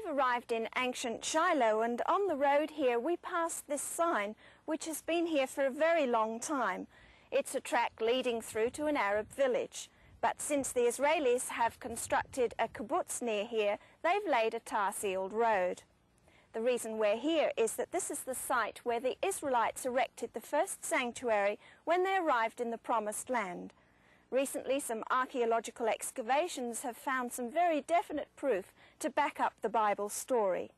We've arrived in ancient Shiloh, and on the road here we pass this sign which has been here for a very long time. It's a track leading through to an Arab village, but since the Israelis have constructed a kibbutz near here, they've laid a tar-sealed road. The reason we're here is that this is the site where the Israelites erected the first sanctuary when they arrived in the Promised Land. Recently, some archaeological excavations have found some very definite proof to back up the Bible story.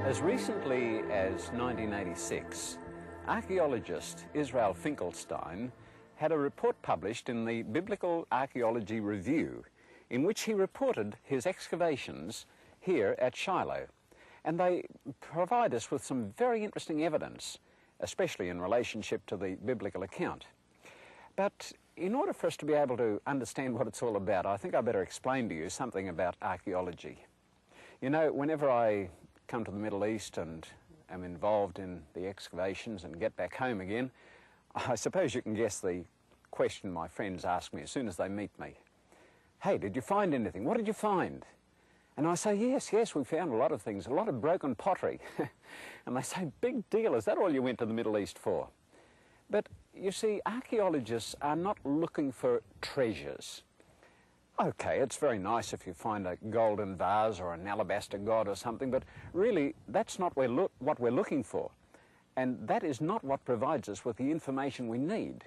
As recently as 1986, archaeologist Israel Finkelstein had a report published in the Biblical Archaeology Review in which he reported his excavations here at Shiloh. And they provide us with some very interesting evidence, especially in relationship to the biblical account. But in order for us to be able to understand what it's all about, I think I better explain to you something about archaeology. You know, whenever I come to the Middle East and am involved in the excavations and get back home again, I suppose you can guess the question my friends ask me as soon as they meet me. Hey, did you find anything? What did you find? And I say, yes, we found a lot of things, a lot of broken pottery. And they say, big deal, is that all you went to the Middle East for? But you see, archaeologists are not looking for treasures. Okay, it's very nice if you find a golden vase or an alabaster god or something, but really that's not what we're looking for. And that is not what provides us with the information we need.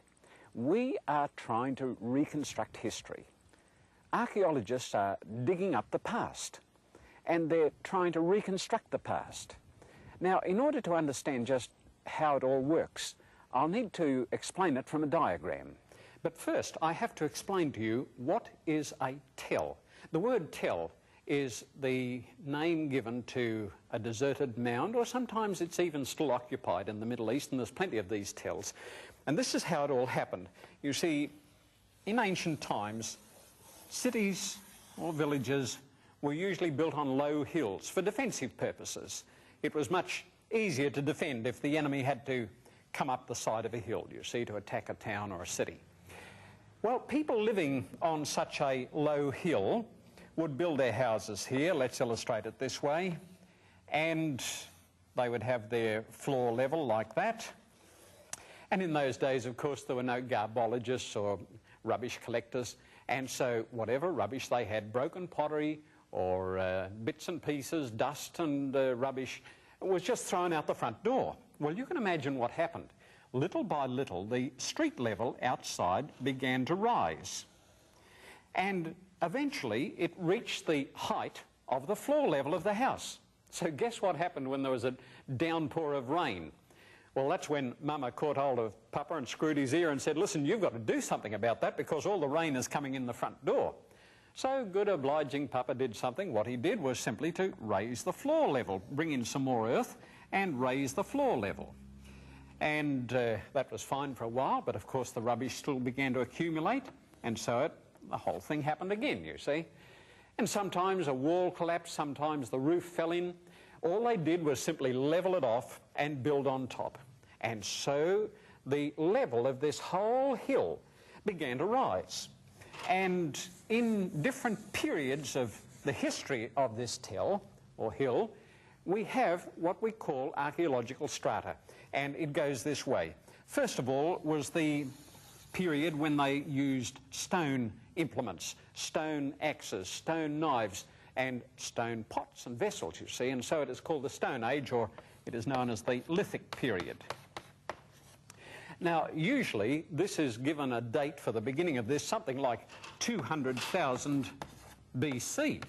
We are trying to reconstruct history. Archaeologists are digging up the past, and they're trying to reconstruct the past. Now, in order to understand just how it all works, I'll need to explain it from a diagram. But first, I have to explain to you what is a tell. The word tell is the name given to a deserted mound, or sometimes it's even still occupied in the Middle East, and there's plenty of these tells. And this is how it all happened. You see, in ancient times, cities or villages were usually built on low hills for defensive purposes. It was much easier to defend if the enemy had to come up the side of a hill, you see, to attack a town or a city. Well, people living on such a low hill would build their houses here, let's illustrate it this way, and they would have their floor level like that. And in those days, of course, there were no garbologists or rubbish collectors, and so whatever rubbish they had, broken pottery or bits and pieces, dust and rubbish, was just thrown out the front door. Well, you can imagine what happened. Little by little, the street level outside began to rise. And eventually, it reached the height of the floor level of the house. So guess what happened when there was a downpour of rain? Well, that's when Mama caught hold of Papa and screwed his ear and said, listen, you've got to do something about that because all the rain is coming in the front door. So good obliging Papa did something. What he did was simply to raise the floor level, bring in some more earth and raise the floor level. And that was fine for a while, but of course the rubbish still began to accumulate, and so the whole thing happened again, you see. And sometimes a wall collapsed, sometimes the roof fell in. All they did was simply level it off and build on top. And so the level of this whole hill began to rise. And in different periods of the history of this tell, or hill, we have what we call archaeological strata. And it goes this way. First of all was the period when they used stone implements, stone axes, stone knives, and stone pots and vessels, you see. And so it is called the Stone Age, or it is known as the Lithic period. Now, usually this is given a date for the beginning of this, something like 200,000 BC.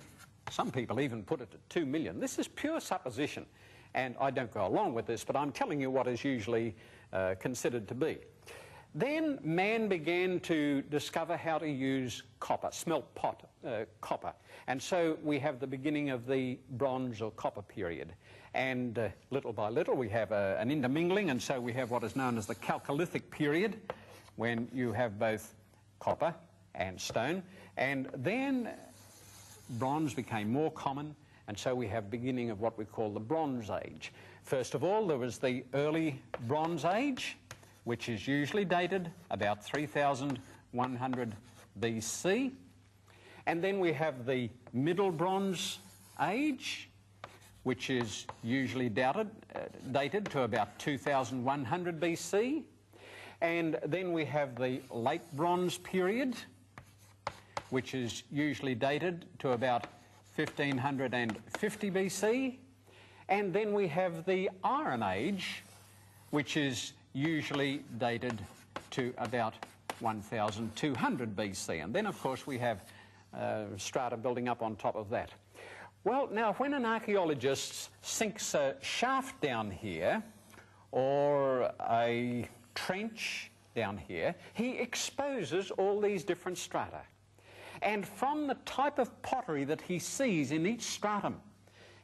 Some people even put it at 2 million. This is pure supposition. And I don't go along with this, but I'm telling you what is usually considered to be. Then man began to discover how to use copper, smelt copper. And so we have the beginning of the Bronze or Copper period. And little by little we have an intermingling, and so we have what is known as the Chalcolithic period, when you have both copper and stone. And then bronze became more common, and so we have beginning of what we call the Bronze Age. First of all, there was the early Bronze Age, which is usually dated about 3100 BC. And then we have the Middle Bronze Age, which is usually dated to about 2100 BC. And then we have the Late Bronze period, which is usually dated to about 1550 BC. And then we have the Iron Age, which is usually dated to about 1200 BC. And then, of course, we have strata building up on top of that. Well, now, when an archaeologist sinks a shaft down here, or a trench down here, he exposes all these different strata. And from the type of pottery that he sees in each stratum,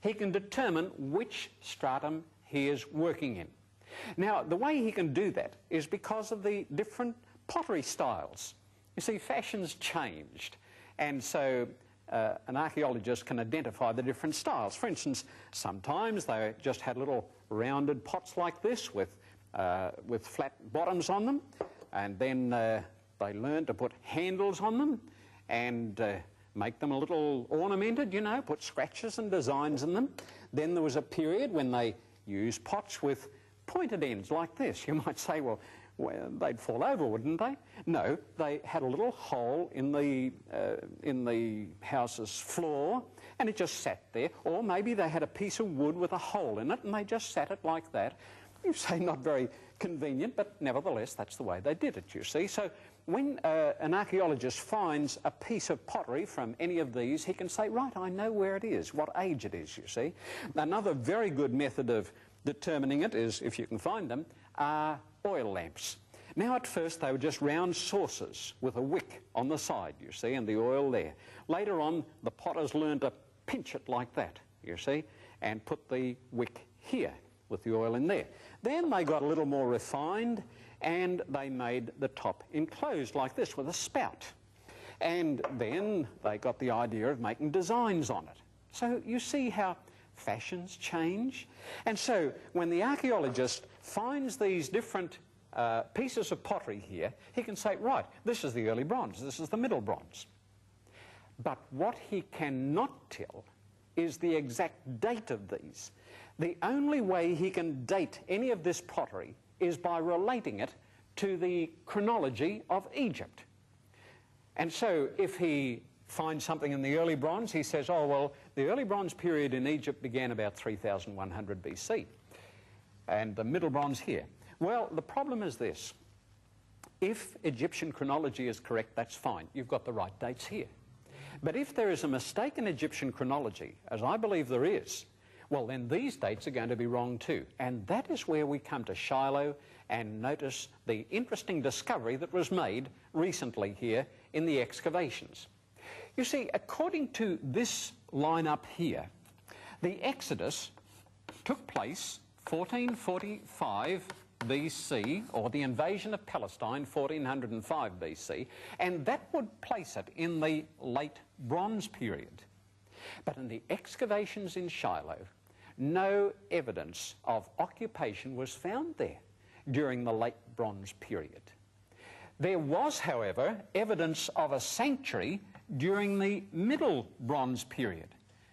he can determine which stratum he is working in. Now, the way he can do that is because of the different pottery styles. You see, fashion's changed, and so an archaeologist can identify the different styles. For instance, sometimes they just had little rounded pots like this with flat bottoms on them, and then they learned to put handles on them and make them a little ornamented, you know, put scratches and designs in them. Then there was a period when they used pots with pointed ends like this. You might say, well, they'd fall over, wouldn't they? No, they had a little hole in the house's floor, and it just sat there. Or maybe they had a piece of wood with a hole in it, and they just sat it like that. You say not very convenient, but nevertheless, that's the way they did it, you see. So when an archaeologist finds a piece of pottery from any of these, he can say, right, I know where it is, what age it is, you see. Another very good method of determining it is, if you can find them, are oil lamps. Now, at first, they were just round saucers with a wick on the side, you see, and the oil there. Later on, the potters learned to pinch it like that, you see, and put the wick here with the oil in there. Then they got a little more refined, and they made the top enclosed like this with a spout. And then they got the idea of making designs on it. So you see how fashions change. And so when the archaeologist finds these different pieces of pottery here, he can say, right, this is the early bronze, this is the middle bronze. But what he cannot tell is the exact date of these. The only way he can date any of this pottery is by relating it to the chronology of Egypt. And so if he finds something in the early bronze, he says, oh, well, the early bronze period in Egypt began about 3100 BC, and the middle bronze here. Well, the problem is this. If Egyptian chronology is correct, that's fine. You've got the right dates here. But if there is a mistake in Egyptian chronology, as I believe there is, well, then these dates are going to be wrong too. And that is where we come to Shiloh and notice the interesting discovery that was made recently here in the excavations. You see, according to this line-up here, the Exodus took place 1445 BC, or the invasion of Palestine, 1405 BC, and that would place it in the late Bronze period. But in the excavations in Shiloh, no evidence of occupation was found there during the late Bronze period. There was, however, evidence of a sanctuary during the Middle Bronze period.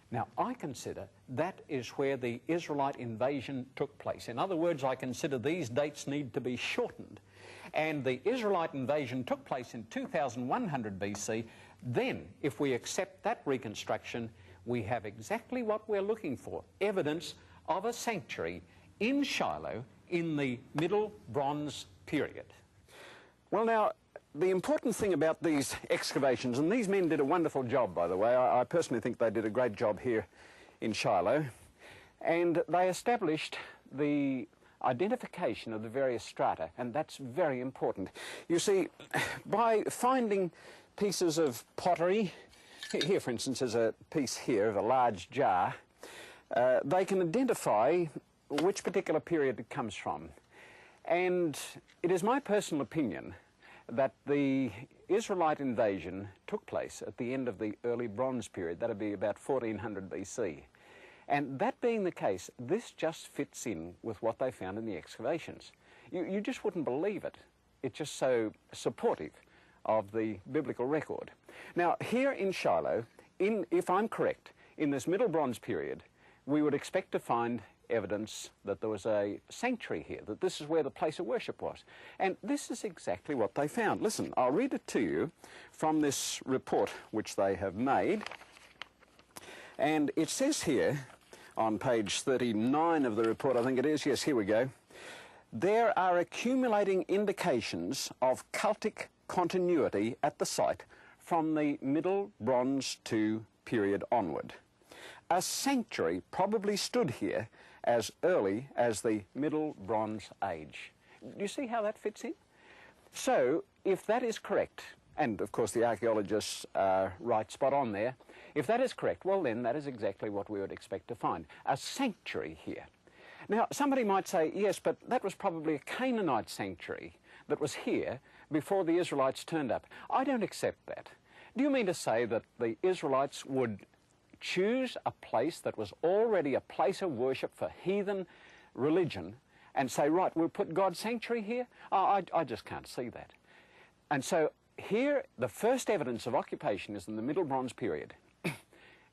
Now, I consider that is where the Israelite invasion took place. In other words, I consider these dates need to be shortened. And the Israelite invasion took place in 2100 BC. Then, if we accept that reconstruction, we have exactly what we're looking for, evidence of a sanctuary in Shiloh in the Middle Bronze period. Well, now, the important thing about these excavations, and these men did a wonderful job, by the way. I personally think they did a great job here in Shiloh. And they established the identification of the various strata, and that's very important. You see, by finding pieces of pottery, here for instance is a piece here of a large jar, they can identify which particular period it comes from. And it is my personal opinion that the Israelite invasion took place at the end of the early Bronze period. That would be about 1400 BC. And that being the case, this just fits in with what they found in the excavations. You just wouldn't believe it. It's just so supportive of the biblical record. Now, here in Shiloh, if I'm correct, in this Middle Bronze period, we would expect to find evidence that there was a sanctuary here, that this is where the place of worship was. And this is exactly what they found. Listen, I'll read it to you from this report which they have made. And it says here, on page 39 of the report, I think it is, yes, here we go. There are accumulating indications of cultic continuity at the site from the Middle Bronze II period onward. A sanctuary probably stood here as early as the Middle Bronze Age. Do you see how that fits in? So, if that is correct, and of course the archaeologists are right spot on there, if that is correct, well then that is exactly what we would expect to find. A sanctuary here. Now, somebody might say, yes, but that was probably a Canaanite sanctuary that was here before the Israelites turned up. I don't accept that. Do you mean to say that the Israelites would choose a place that was already a place of worship for heathen religion and say, right, we'll put God's sanctuary here? I just can't see that. And so here, the first evidence of occupation is in the Middle Bronze period.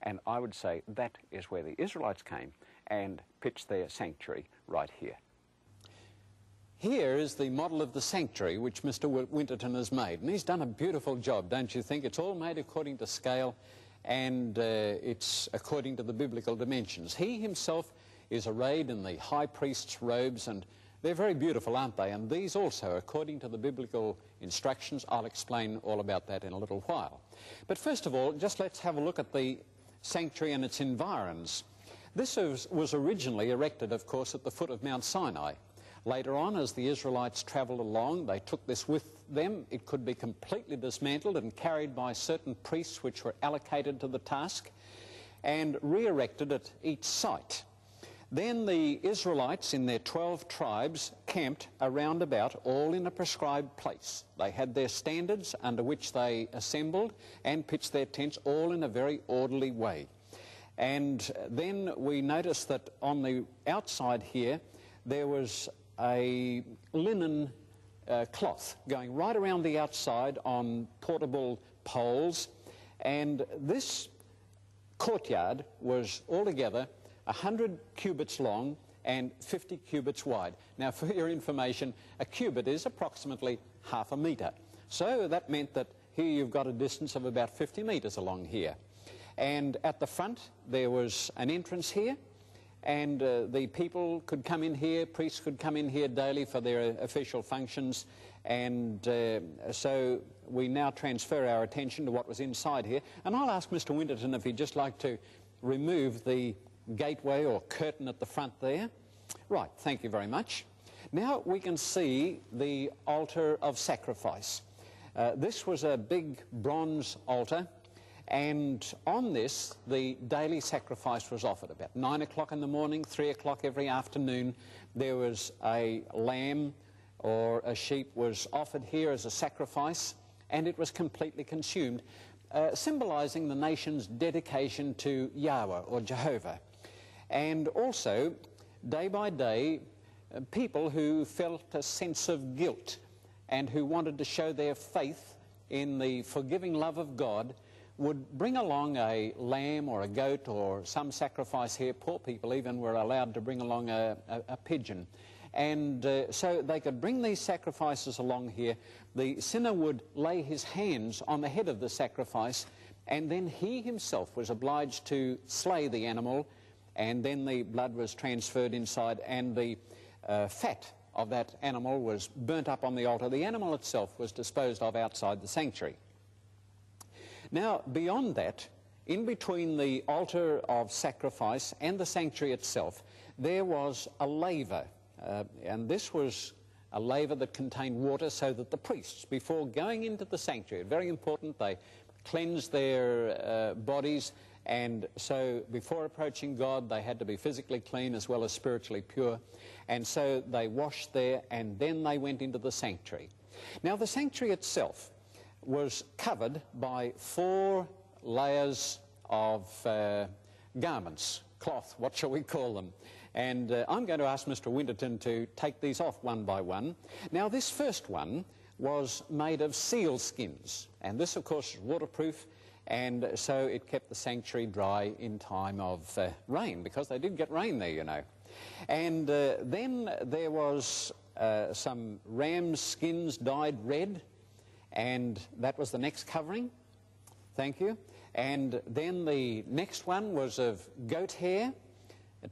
And I would say that is where the Israelites came and pitched their sanctuary right here. Here is the model of the sanctuary which Mr. Winterton has made. And he's done a beautiful job, don't you think? It's all made according to scale, and it's according to the biblical dimensions. He himself is arrayed in the high priest's robes, and they're very beautiful, aren't they? And these also, according to the biblical instructions, I'll explain all about that in a little while. But first of all, just let's have a look at the sanctuary and its environs. This was originally erected, of course, at the foot of Mount Sinai. Later on, as the Israelites travelled along, they took this with them. It could be completely dismantled and carried by certain priests which were allocated to the task and re-erected at each site. Then the Israelites in their 12 tribes camped around about, all in a prescribed place. They had their standards under which they assembled and pitched their tents, all in a very orderly way. And then we noticed that on the outside here there was a linen cloth going right around the outside on portable poles, and this courtyard was altogether 100 cubits long and 50 cubits wide. Now, for your information, a cubit is approximately half a metre. So that meant that here you've got a distance of about 50 metres along here. And at the front there was an entrance here, and the people could come in here, priests could come in here daily for their official functions, and so we now transfer our attention to what was inside here. And I'll ask Mr. Winterton if he'd just like to remove the gateway or curtain at the front there. Right, thank you very much. Now we can see the altar of sacrifice. This was a big bronze altar, and on this the daily sacrifice was offered. About 9 o'clock in the morning, 3 o'clock every afternoon, there was a lamb or a sheep was offered here as a sacrifice, and it was completely consumed, symbolizing the nation's dedication to Yahweh or Jehovah. And also, day by day, people who felt a sense of guilt and who wanted to show their faith in the forgiving love of God would bring along a lamb or a goat or some sacrifice here. Poor people even were allowed to bring along a pigeon. And so they could bring these sacrifices along here. The sinner would lay his hands on the head of the sacrifice, and then he himself was obliged to slay the animal, and then the blood was transferred inside, and the fat of that animal was burnt up on the altar. The animal itself was disposed of outside the sanctuary. Now, beyond that, in between the altar of sacrifice and the sanctuary itself, there was a laver. And this was a laver that contained water so that the priests, before going into the sanctuary, very important, they cleansed their bodies, and so before approaching God they had to be physically clean as well as spiritually pure, and so they washed there and then they went into the sanctuary. Now the sanctuary itself was covered by 4 layers of garments, cloth, what shall we call them? And I'm going to ask Mr. Winterton to take these off one by one. Now this first one was made of seal skins, and this of course is waterproof, and so it kept the sanctuary dry in time of rain, because they did get rain there, you know. And then there was some ram's skins dyed red, and that was the next covering. Thank you. And then the next one was of goat hair.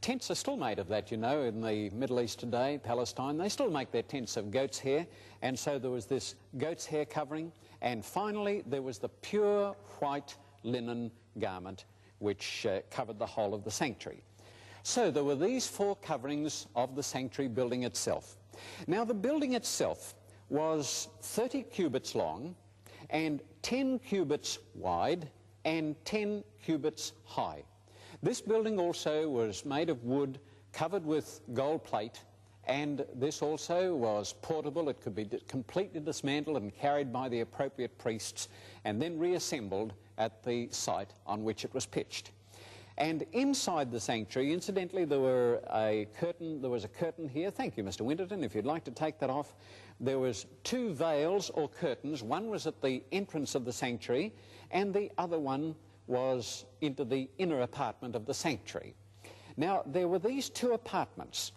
Tents are still made of that, you know, in the Middle East today, Palestine. They still make their tents of goat's hair, and so there was this goat's hair covering. And finally, there was the pure white linen garment, which covered the whole of the sanctuary. So there were these 4 coverings of the sanctuary building itself. Now the building itself was 30 cubits long and 10 cubits wide and 10 cubits high. This building also was made of wood, covered with gold plate, and this also was portable. It could be completely dismantled and carried by the appropriate priests and then reassembled at the site on which it was pitched. And inside the sanctuary, incidentally, there was a curtain here. Thank you, Mr. Winterton, if you'd like to take that off. There was 2 veils or curtains. One was at the entrance of the sanctuary, and the other one was into the inner apartment of the sanctuary. Now, there were these 2 apartments.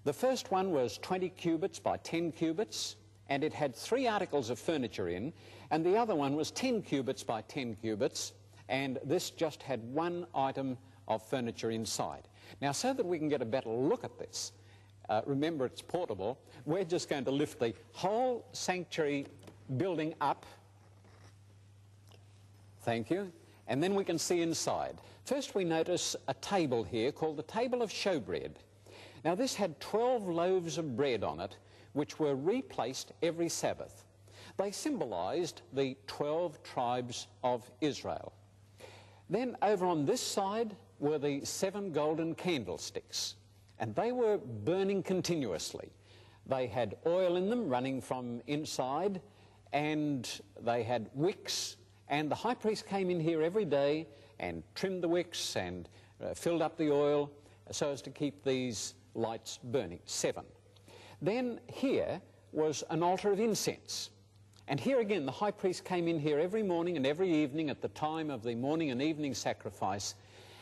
The first one was 20 cubits by 10 cubits, and it had 3 articles of furniture in, and the other one was 10 cubits by 10 cubits, and this just had 1 item of furniture inside. Now, so that we can get a better look at this, remember it's portable, we're just going to lift the whole sanctuary building up. Thank you. And then we can see inside. First we notice a table here called the table of showbread. Now this had 12 loaves of bread on it, which were replaced every Sabbath. They symbolized the 12 tribes of Israel. Then over on this side were the 7 golden candlesticks, and they were burning continuously. They had oil in them running from inside, and they had wicks, and the high priest came in here every day and trimmed the wicks and filled up the oil so as to keep these lights burning. 7. Then here was an altar of incense. And here again, the high priest came in here every morning and every evening at the time of the morning and evening sacrifice,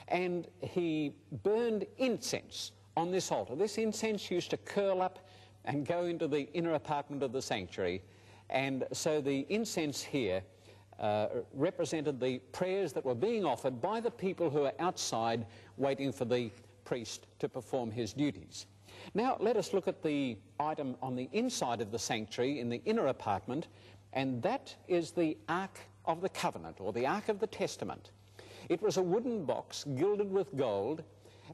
and he burned incense on this altar. This incense used to curl up and go into the inner apartment of the sanctuary, and so the incense here represented the prayers that were being offered by the people who are outside waiting for the priest to perform his duties. Now let us look at the item on the inside of the sanctuary in the inner apartment, and that is the Ark of the Covenant, or the Ark of the Testament. It was a wooden box gilded with gold,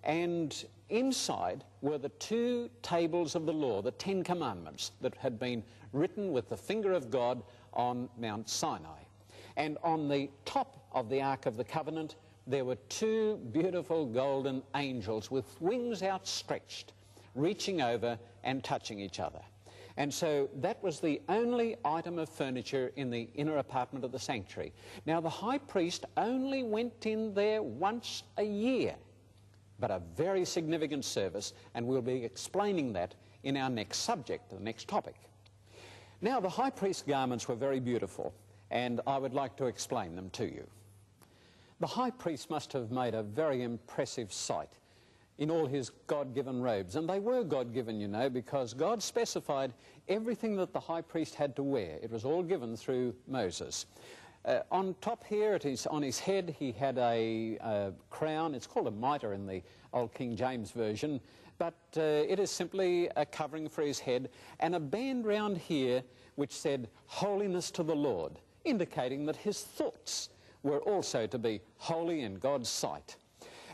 and inside were the 2 tables of the law, the 10 commandments that had been written with the finger of God on Mount Sinai. And on the top of the Ark of the Covenant there were 2 beautiful golden angels with wings outstretched, reaching over and touching each other. And so that was the only item of furniture in the inner apartment of the sanctuary. Now the high priest only went in there once a year, but a very significant service, and we'll be explaining that in our next subject, the next topic. Now the high priest's garments were very beautiful, and I would like to explain them to you. The high priest must have made a very impressive sight in all his God-given robes. And they were God-given, you know, because God specified everything that the high priest had to wear. It was all given through Moses. On top here, on his head, he had a crown. It's called a mitre in the old King James Version, but it is simply a covering for his head, and a band round here which said, "Holiness to the Lord," indicating that his thoughts were also to be holy in God's sight.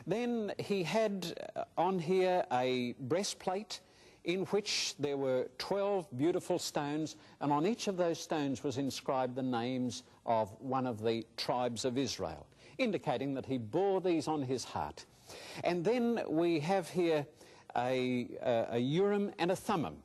Then he had on here a breastplate. in which there were 12 beautiful stones, and on each of those stones was inscribed the names of one of the tribes of Israel, indicating that he bore these on his heart. And then we have here a Urim and a Thummim.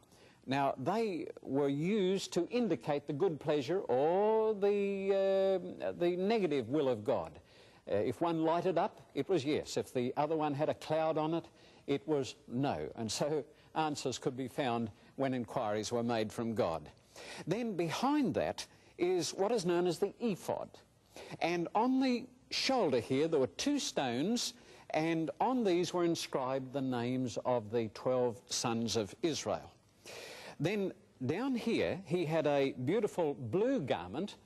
Now, they were used to indicate the good pleasure or the negative will of God. If one lighted up, it was yes. If the other one had a cloud on it, it was no. And so answers could be found when inquiries were made from God. Then behind that is what is known as the ephod. And on the shoulder here there were 2 stones, and on these were inscribed the names of the 12 sons of Israel. Then down here he had a beautiful blue garment,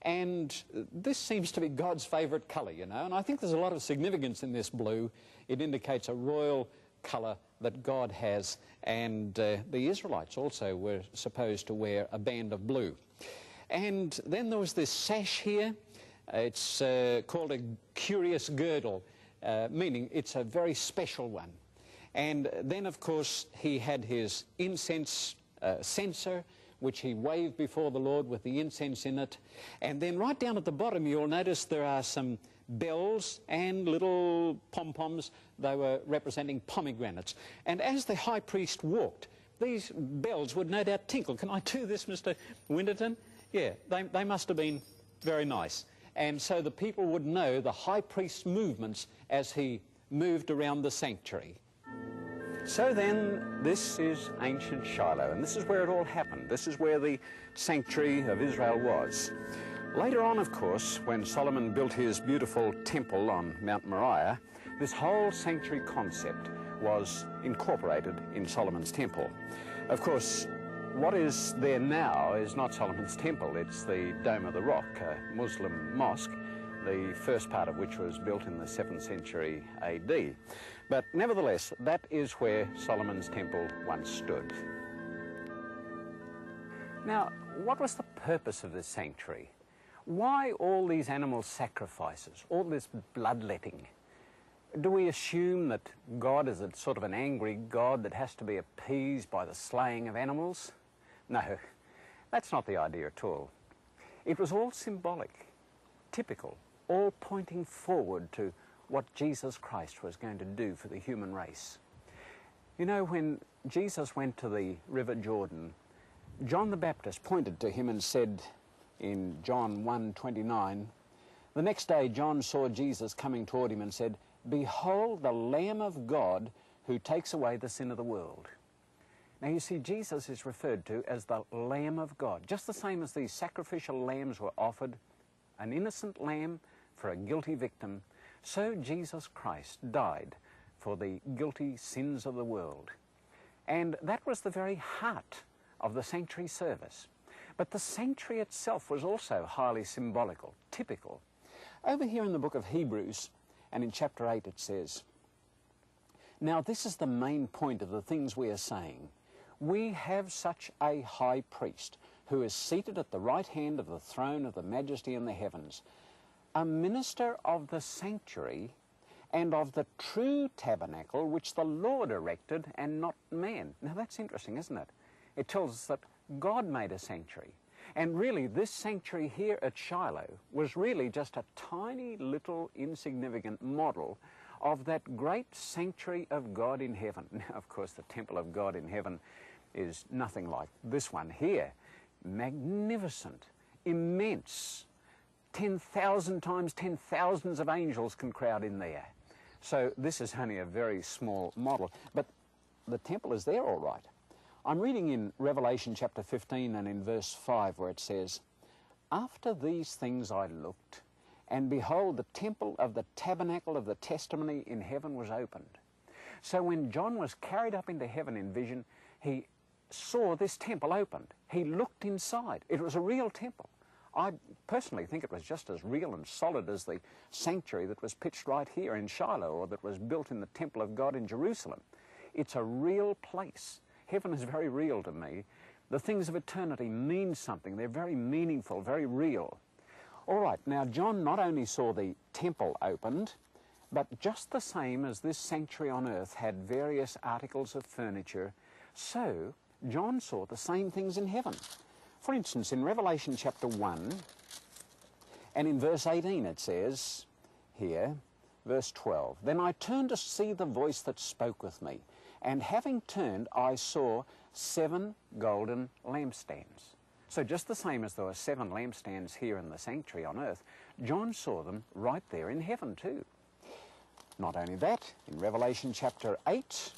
and this seems to be God's favourite colour, you know, and I think there's a lot of significance in this blue. It indicates a royal colour that God has, and the Israelites also were supposed to wear a band of blue. And then there was this sash here. It's called a curious girdle, meaning it's a very special one. And then, of course, he had his incense censer, which he waved before the Lord with the incense in it. And then right down at the bottom, you'll notice there are some bells and little pom-poms. They were representing pomegranates. And as the high priest walked, these bells would no doubt tinkle. Can I do this, Mr. Winterton? Yeah, they must have been very nice. And so the people would know the high priest's movements as he moved around the sanctuary. So then, this is ancient Shiloh, and this is where it all happened. This is where the sanctuary of Israel was. Later on, of course, when Solomon built his beautiful temple on Mount Moriah, this whole sanctuary concept was incorporated in Solomon's temple. Of course, what is there now is not Solomon's temple, it's the Dome of the Rock, a Muslim mosque, the first part of which was built in the 7th century AD. But nevertheless, that is where Solomon's temple once stood. Now, what was the purpose of this sanctuary? Why all these animal sacrifices, all this bloodletting? Do we assume that God is a sort of an angry God that has to be appeased by the slaying of animals? No, that's not the idea at all. It was all symbolic, typical, all pointing forward to what Jesus Christ was going to do for the human race. You know, when Jesus went to the River Jordan, John the Baptist pointed to him and said in John 1:29, the next day John saw Jesus coming toward him and said, "Behold the Lamb of God who takes away the sin of the world." Now you see, Jesus is referred to as the Lamb of God, just the same as these sacrificial lambs were offered, an innocent lamb for a guilty victim. So Jesus Christ died for the guilty sins of the world. And that was the very heart of the sanctuary service. But the sanctuary itself was also highly symbolical, typical. Over here in the book of Hebrews, and in chapter 8 it says, "Now this is the main point of the things we are saying. We have such a high priest who is seated at the right hand of the throne of the majesty in the heavens, a minister of the sanctuary and of the true tabernacle which the Lord erected and not man." Now that's interesting, isn't it? It tells us that God made a sanctuary. And really this sanctuary here at Shiloh was really just a tiny little insignificant model of that great sanctuary of God in heaven. Now, of course, the temple of God in heaven is nothing like this one here. Magnificent, immense. 10,000 times 10,000s of angels can crowd in there. So this is only a very small model, but the temple is there all right. I'm reading in Revelation chapter 15 and in verse 5 where it says, "After these things I looked, and behold, the temple of the tabernacle of the testimony in heaven was opened." So when John was carried up into heaven in vision, he saw this temple opened. He looked inside. It was a real temple. I personally think it was just as real and solid as the sanctuary that was pitched right here in Shiloh, or that was built in the temple of God in Jerusalem. It's a real place. Heaven is very real to me. The things of eternity mean something. They're very meaningful, very real. All right, now John not only saw the temple opened, but just the same as this sanctuary on earth had various articles of furniture, So John saw the same things in heaven. For instance, in Revelation chapter 1 and in verse 18 it says here, verse 12, "Then I turned to see the voice that spoke with me, and having turned I saw 7 golden lampstands." So just the same as there were 7 lampstands here in the sanctuary on earth, John saw them right there in heaven too. Not only that, in Revelation chapter 8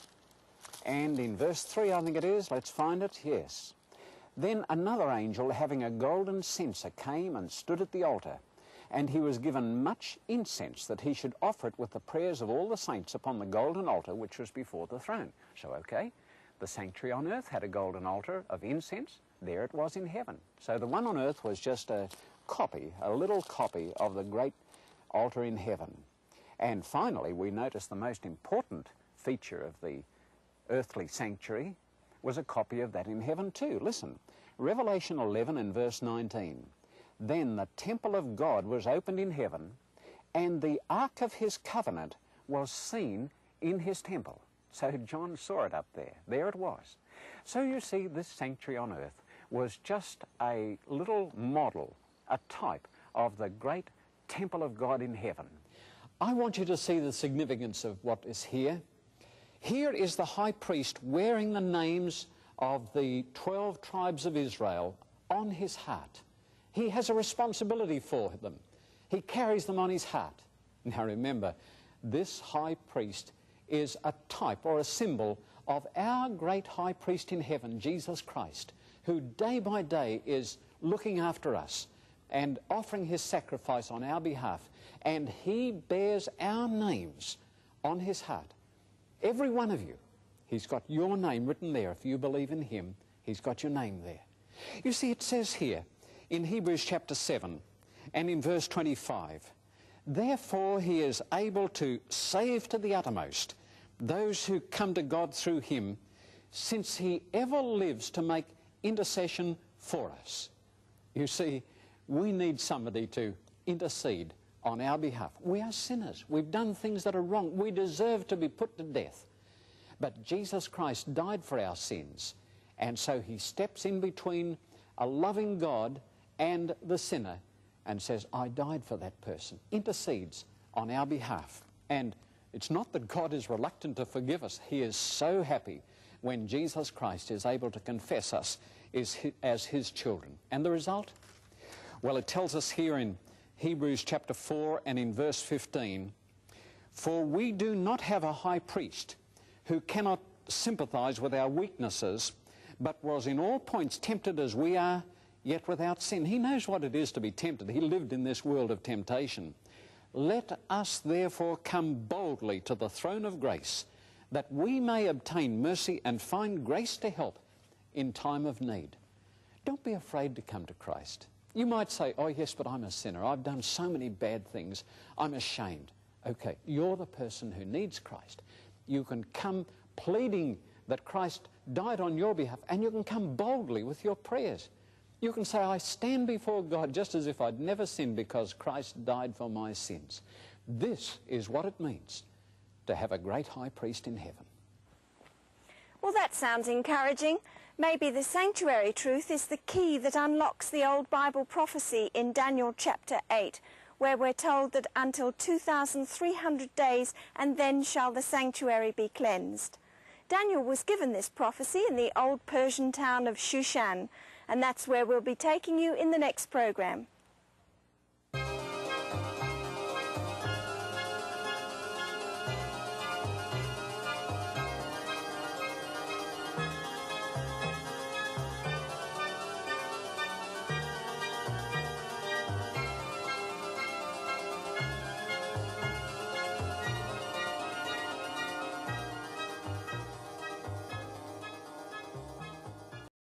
and in verse 3 I think it is, let's find it, yes. "Then another angel having a golden censer came and stood at the altar, and he was given much incense that he should offer it with the prayers of all the saints upon the golden altar which was before the throne." So, okay, the sanctuary on earth had a golden altar of incense. There it was in heaven. So the one on earth was just a copy, a little copy of the great altar in heaven. And finally, we notice the most important feature of the earthly sanctuary was a copy of that in heaven too. Listen, Revelation 11 and verse 19. "Then the temple of God was opened in heaven, and the ark of his covenant was seen in his temple." So John saw it up there. There it was. So you see, this sanctuary on earth was just a little model, a type of the great temple of God in heaven. I want you to see the significance of what is here. Here is the high priest wearing the names of the 12 tribes of Israel on his heart. He has a responsibility for them. He carries them on his heart. Now remember, this high priest is a type or a symbol of our great high priest in heaven, Jesus Christ, who day by day is looking after us and offering his sacrifice on our behalf. And he bears our names on his heart. Every one of you. He's got your name written there. If you believe in him, he's got your name there. You see, it says here in Hebrews chapter 7 and in verse 25, "Therefore he is able to save to the uttermost those who come to God through him, since he ever lives to make intercession for us." You see, we need somebody to intercede on our behalf. We are sinners. We've done things that are wrong. We deserve to be put to death. But Jesus Christ died for our sins, and so he steps in between a loving God and the sinner and says, "I died for that person," intercedes on our behalf. And it's not that God is reluctant to forgive us. He is so happy when Jesus Christ is able to confess us as his children. And the result? Well, it tells us here in Hebrews chapter 4 and in verse 15, "For we do not have a high priest who cannot sympathize with our weaknesses, but was in all points tempted as we are, yet without sin." He knows what it is to be tempted. He lived in this world of temptation. "Let us therefore come boldly to the throne of grace, that we may obtain mercy and find grace to help in time of need." Don't be afraid to come to Christ. You might say, "Oh yes, but I'm a sinner. I've done so many bad things. I'm ashamed." Okay, you're the person who needs Christ. You can come pleading that Christ died on your behalf, and you can come boldly with your prayers. You can say, "I stand before God just as if I'd never sinned because Christ died for my sins." This is what it means to have a great high priest in heaven. Well, that sounds encouraging. Maybe the sanctuary truth is the key that unlocks the old Bible prophecy in Daniel chapter 8, where we're told that until 2,300 days, and then shall the sanctuary be cleansed. Daniel was given this prophecy in the old Persian town of Shushan, and that's where we'll be taking you in the next program.